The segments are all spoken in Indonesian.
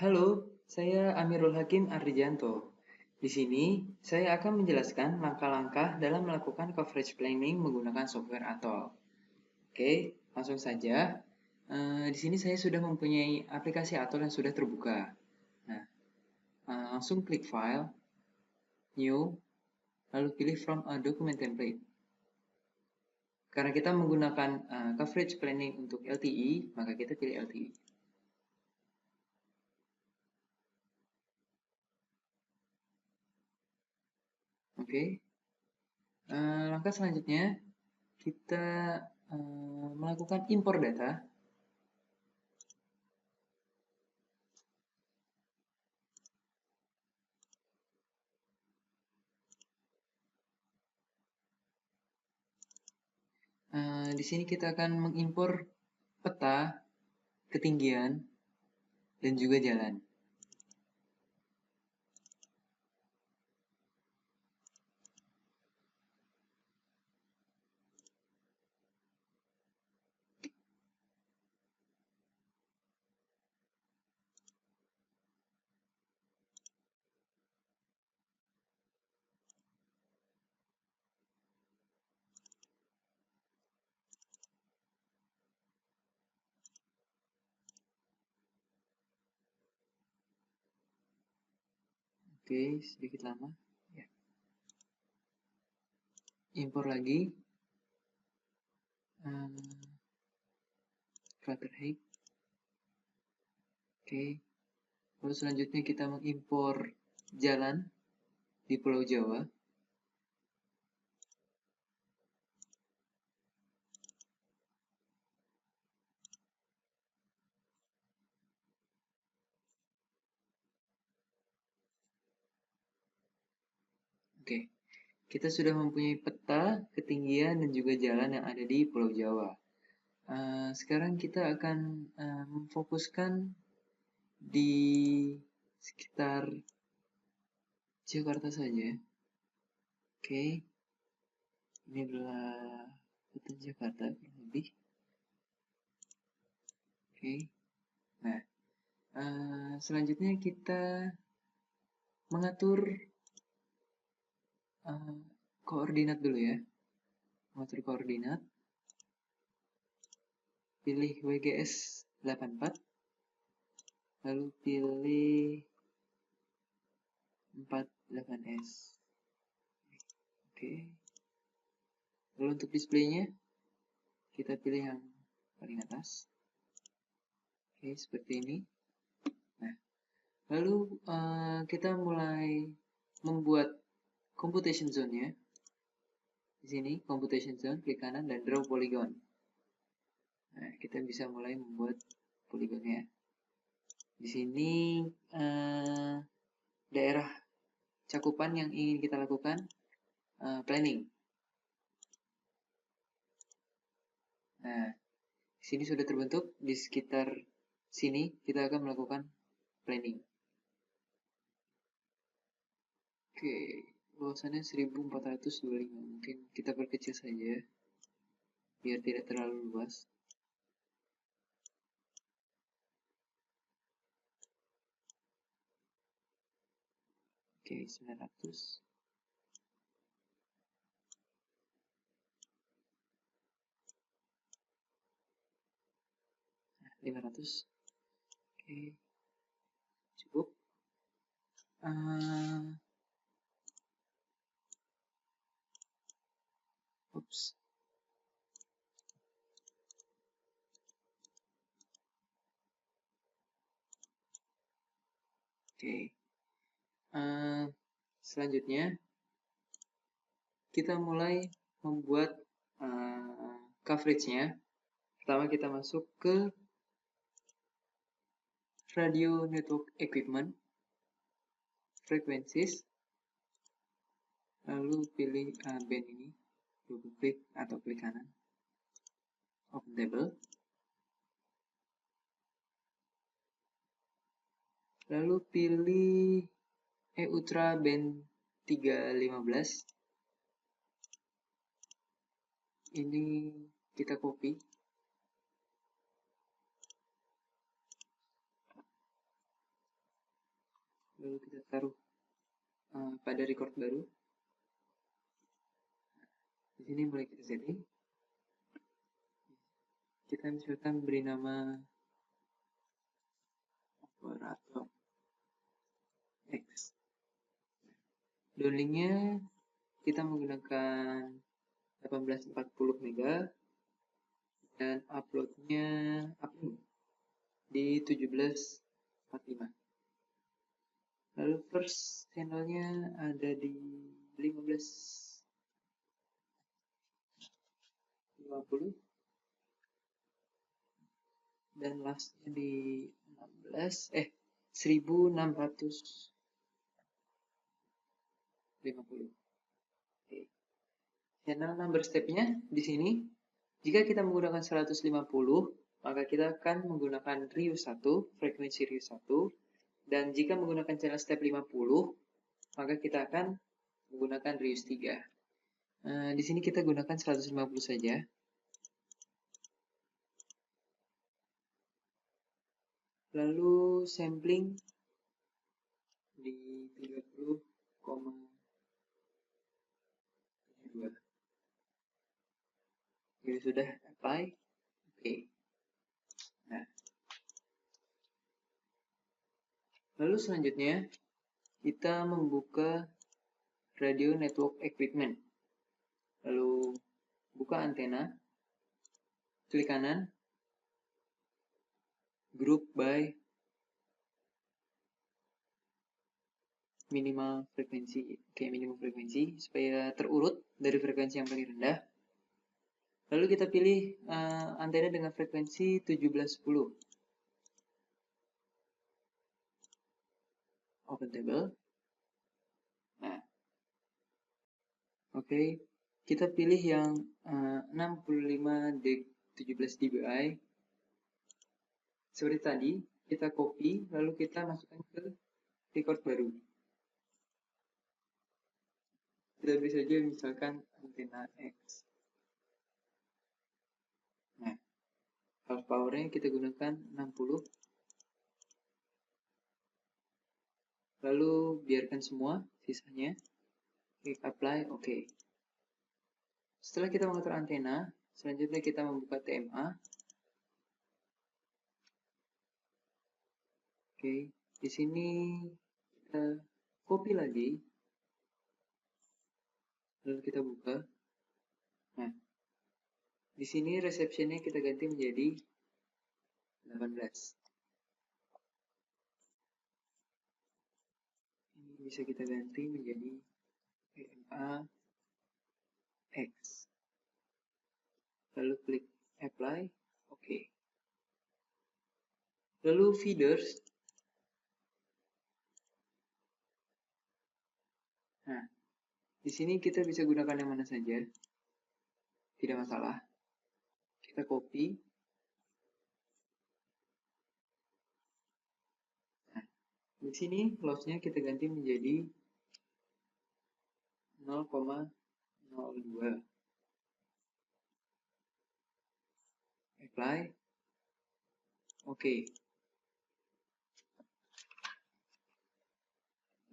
Halo, saya Amirul Hakim Ardijanto. Di sini, saya akan menjelaskan langkah-langkah dalam melakukan coverage planning menggunakan software Atoll. Oke, langsung saja. Di sini saya sudah mempunyai aplikasi Atoll yang sudah terbuka. Nah, langsung klik File, New, lalu pilih From a Document Template. Karena kita menggunakan coverage planning untuk LTE, maka kita pilih LTE. Oke, langkah selanjutnya kita melakukan impor data. Di sini kita akan mengimpor peta, ketinggian, dan juga jalan. Oke, sedikit lama. Ya. Impor lagi. Clutter height. Oke. Lalu selanjutnya kita mengimpor jalan di Pulau Jawa. Oke. Kita sudah mempunyai peta, ketinggian, dan juga jalan yang ada di Pulau Jawa. Sekarang kita akan memfokuskan di sekitar Jakarta saja. Oke, ini adalah peta Jakarta kurang lebih. Oke, nah selanjutnya kita mengatur koordinat dulu ya. Mengatur koordinat, pilih WGS 84, lalu pilih 48S. Oke. Lalu untuk displaynya, kita pilih yang paling atas. Oke, seperti ini. Nah, lalu kita mulai membuat computation zone-nya. Di sini, computation zone, klik kanan, dan draw polygon. Nah, kita bisa mulai membuat poligonnya. Di sini, daerah cakupan yang ingin kita lakukan, planning. Nah, di sini sudah terbentuk, di sekitar sini kita akan melakukan planning. Oke, luasannya 1425, mungkin kita perkecil saja, biar tidak terlalu luas. Oke, 900. Nah, 500. Oke, cukup. Oops. Oke. Selanjutnya kita mulai membuat coverage-nya. Pertama kita masuk ke radio network equipment, frequencies, lalu pilih band ini, double klik atau klik kanan, open table, lalu pilih E-Ultra band 315. Ini kita copy. lalu kita taruh pada record baru. Di sini mulai kita setting. Kita misalkan beri nama operator X. Downlinknya kita menggunakan 1840 MB dan uploadnya di 1745. Lalu first channelnya ada di 1550 dan lastnya di 1650. Oke. Channel number stepnya di sini. Jika kita menggunakan 150, maka kita akan menggunakan Rius 1, frekuensi Rius 1. Dan jika menggunakan channel step 50, maka kita akan menggunakan Rius 3. Di sini kita gunakan 150 saja. Lalu sampling di 30,72. Jadi sudah apply. Oke. Nah. Lalu selanjutnya kita membuka radio network equipment. Lalu buka antena. Klik kanan. Group by minimal frekuensi. Oke, minimum frekuensi supaya terurut dari frekuensi yang paling rendah. Lalu kita pilih antena dengan frekuensi 1710. Open table. Nah, oke, kita pilih yang 65 17 dBi. Seperti tadi, kita copy, lalu kita masukkan ke record baru. Kita beri saja misalkan antena X. Nah, half powernya kita gunakan 60. Lalu biarkan semua sisanya. Klik apply, oke. Setelah kita mengatur antena, selanjutnya kita membuka TMA. Oke, di sini kita copy lagi. Lalu kita buka. Nah, di sini receptionnya kita ganti menjadi 18. Ini bisa kita ganti menjadi TMA X. Lalu klik apply, oke. Lalu feeders. Nah, di sini kita bisa gunakan yang mana saja, tidak masalah. Kita copy. Nah, di sini lossnya kita ganti menjadi 0,02. Apply. Oke.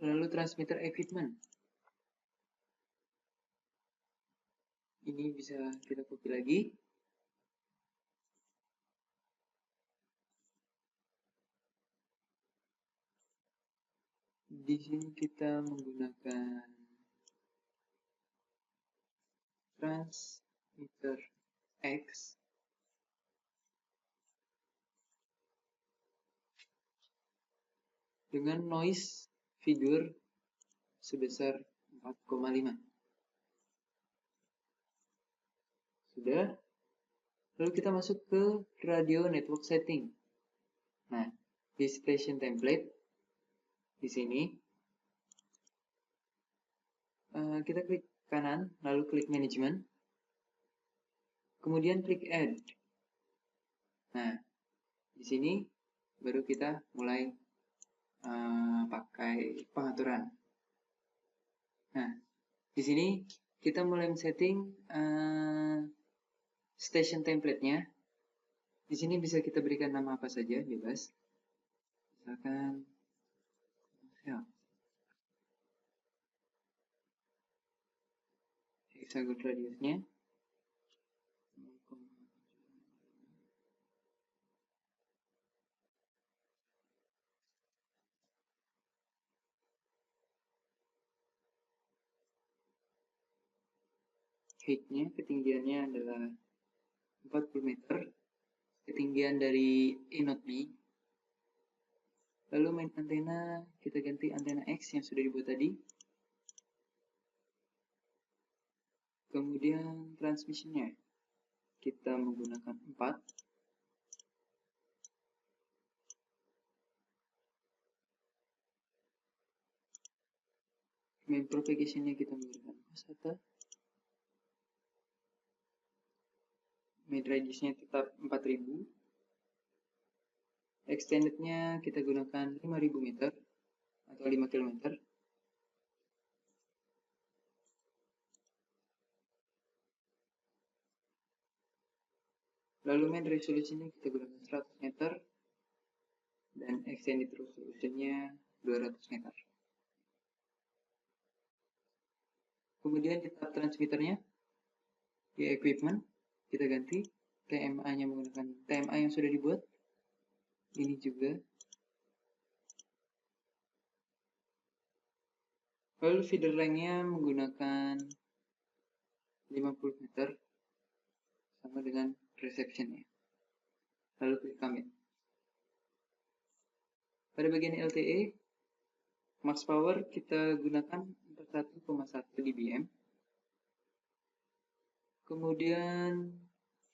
Lalu transmitter equipment. Ini bisa kita copy lagi. Di sini kita menggunakan transmitter X. Dengan noise figure sebesar 4,5. Sudah. Lalu kita masuk ke radio network setting. Nah, di station template di sini kita klik kanan, lalu klik management, kemudian klik add. Nah, di sini baru kita mulai pakai pengaturan. Nah, di sini kita mulai setting station template-nya. Di sini bisa kita berikan nama apa saja, bebas. Misalkan hexagon radiusnya. Height-nya, ketinggiannya adalah 40 meter. Ketinggian dari A not B. Lalu main antena, kita ganti antena X yang sudah dibuat tadi. Kemudian transmissionnya, kita menggunakan 4. Main propagation-nya kita menggunakan cos-theta. Main radius-nya tetap 4000. Extended-nya kita gunakan 5000 meter atau 5 km. Lalu main resolution-nya kita gunakan 100 meter dan extended resolution-nya 200 meter. Kemudian di tab transmitternya, di equipment, kita ganti TMA-nya menggunakan TMA yang sudah dibuat. Ini juga. Lalu feeder length-nya menggunakan 50 meter sama dengan reception-nya. Lalu klik commit. Pada bagian LTE, max power kita gunakan 41,1 dBm. Kemudian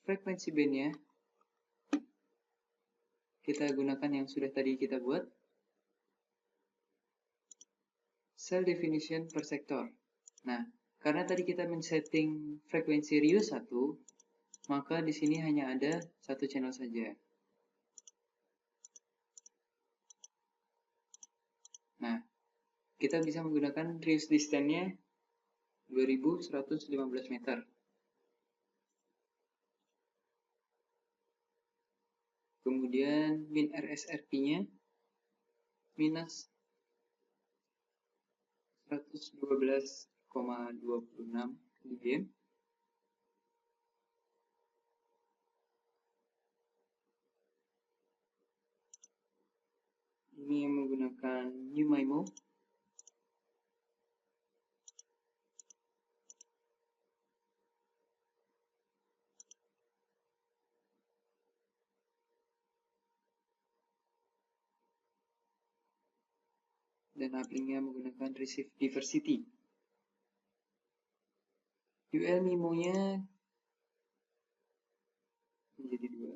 frekuensi band-nya kita gunakan yang sudah tadi kita buat. Cell definition per sektor. Nah, karena tadi kita men-setting frekuensi Rio 1, maka di sini hanya ada satu channel saja. Nah, kita bisa menggunakan Rius distance-nya 2115 meter. Kemudian min RSRP-nya minus 112,26 dBm. Ini yang menggunakan New MIMO. Dan uplink-nya menggunakan Receive Diversity. UL MIMO-nya menjadi 2.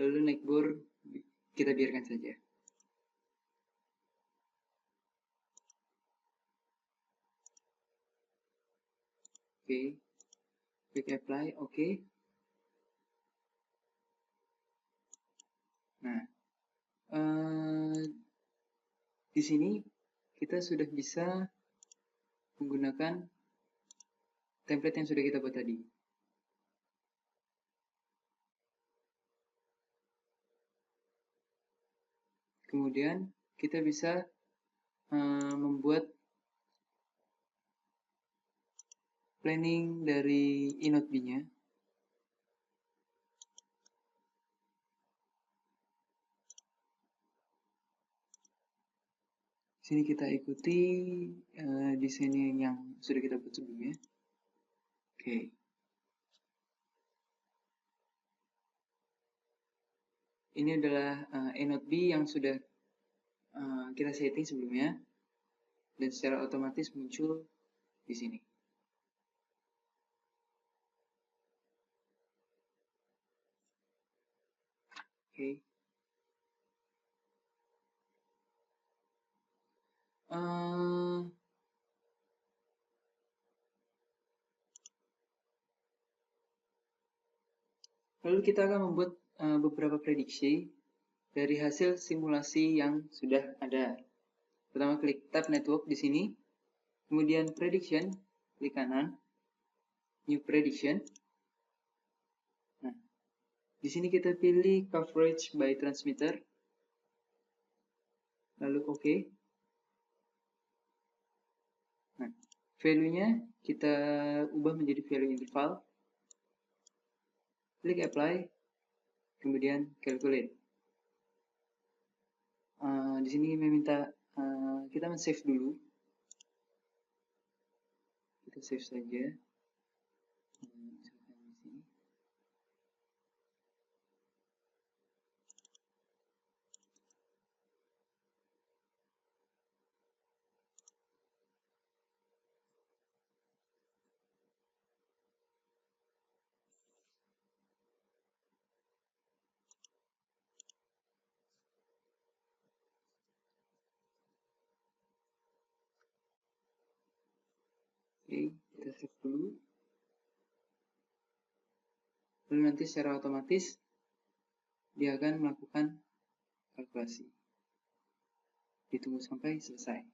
Lalu neckbore kita biarkan saja. Oke. Klik apply, oke. Nah, di sini kita sudah bisa menggunakan template yang sudah kita buat tadi. Kemudian kita bisa membuat planning dari inode B-nya. Sini kita ikuti desain yang sudah kita buat sebelumnya. Oke. Ini adalah inode B yang sudah kita setting sebelumnya dan secara otomatis muncul di sini. Oke. Lalu kita akan membuat beberapa prediksi dari hasil simulasi yang sudah ada. Pertama klik tab network di sini, kemudian prediction, klik kanan, new prediction. Nah, di sini kita pilih coverage by transmitter. lalu oke. Nah, value-nya kita ubah menjadi value interval. Klik apply, kemudian calculate. Di sini meminta kita men-save dulu. Kita save saja. Oke, kita save dulu. Lalu nanti secara otomatis dia akan melakukan kalkulasi. Ditunggu sampai selesai.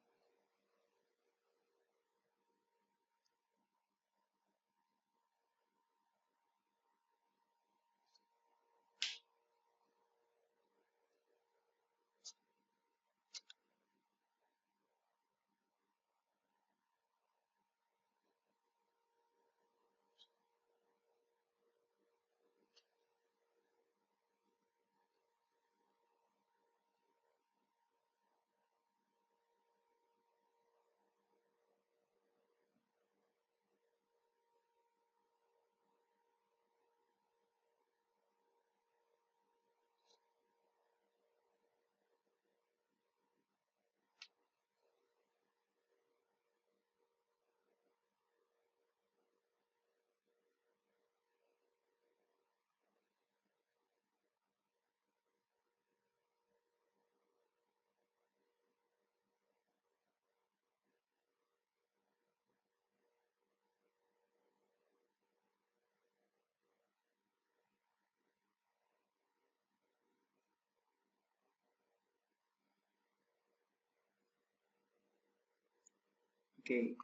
Oke,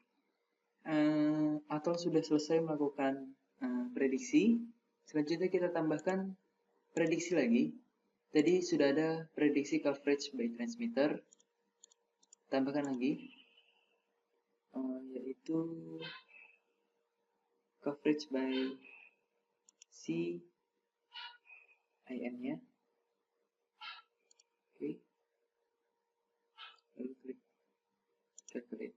atol sudah selesai melakukan prediksi. Selanjutnya kita tambahkan prediksi lagi. Tadi sudah ada prediksi coverage by transmitter. Tambahkan lagi, yaitu coverage by CIN-nya. Oke, lalu klik calculate.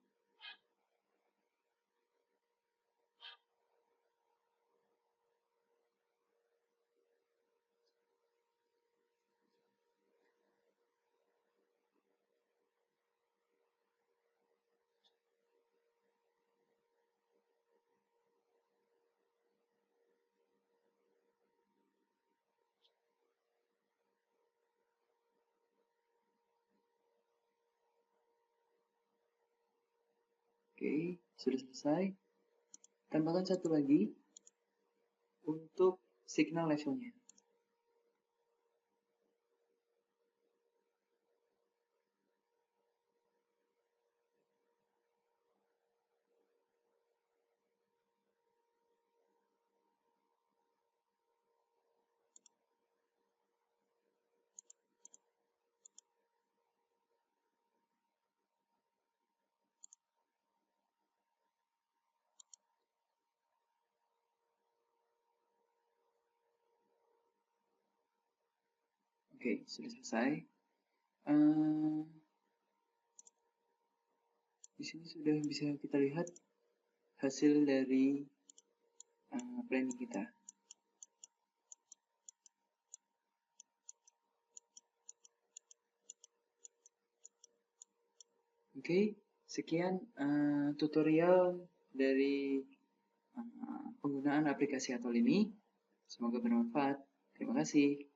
Oke, sudah selesai. Tambahkan satu lagi untuk signal levelnya. Oke, sudah selesai. Di sini sudah bisa kita lihat hasil dari planning kita. Oke, sekian tutorial dari penggunaan aplikasi Atol ini. Semoga bermanfaat. Terima kasih.